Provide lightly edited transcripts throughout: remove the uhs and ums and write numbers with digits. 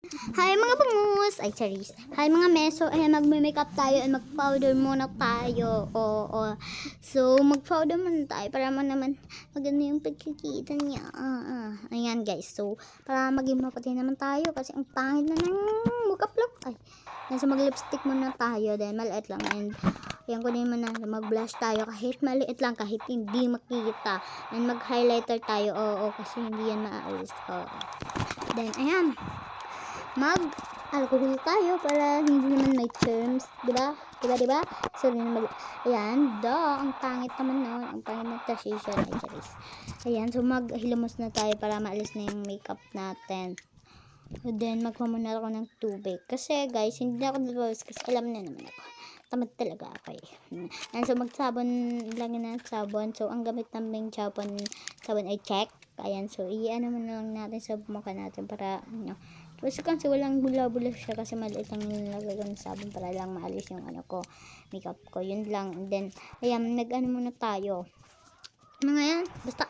Hi mga bangus! Ay, charis. Hi mga meso. Ayan, magme-makeup tayo and mag-powder muna tayo. Oo. So, mag-powder muna tayo para naman maganda yung pagkikita niya. Ayan guys. So, para maging maputi naman tayo kasi ang pangit na ng makeup look. Ay, yan. So, mag-lipstick muna tayo. Then, maliit lang. And, ayan, kunin mo na. Mag-blush tayo kahit maliit lang. Kahit hindi makikita. And, mag-highlighter tayo. Oo, kasi hindi yan maalis. Oo. Then, ayan. Mag-alcohol tayo para hindi naman may terms, diba? Diba? So, ayan, ang pangit naman noon, ang pangit ng transition, ay charis. Ayan, so maghilamos na tayo para maalis na yung makeup natin. And then, magmamuna ako ng tubig. Kasi, guys, hindi na ako nalabas kasi alam na naman ako. Tamad talaga ako eh. And so, magsabon, lagyan na ng sabon. So, ang gamit naming sabon ay check. Ayan, so, i-ano mo na lang natin sa mukha natin para, kasi walang bula-bula siya kasi maliit lang nilagay ko ng sabon para lang maalis yung makeup ko. Yun lang. And then, ayan, nag-ano muna tayo. Mga yan, basta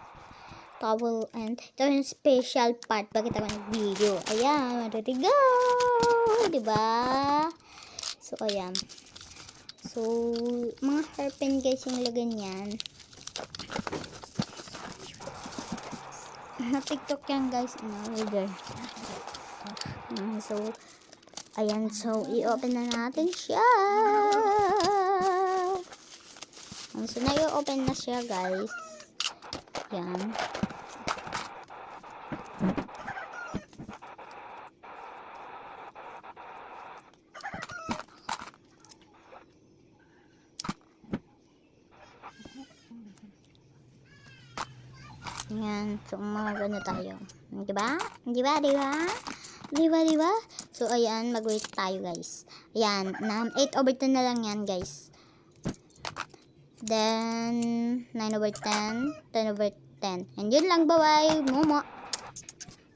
towel and ito yung special part bakit ako nag-video. Ayan, ready go! Diba? So, ayan. So, mga hairpin guys yung lagyan yan. Na TikTok yan guys. So, ayan. So, i-open na natin siya. So, na-i-open na siya guys. Ayan. Ayan. So, mga gano tayo. Diba? So, ayan. Mag-wait tayo, guys. Ayan. 8/10 na lang yan, guys. Then, 9/10. 10/10. And yun lang. Bye-bye. Momo.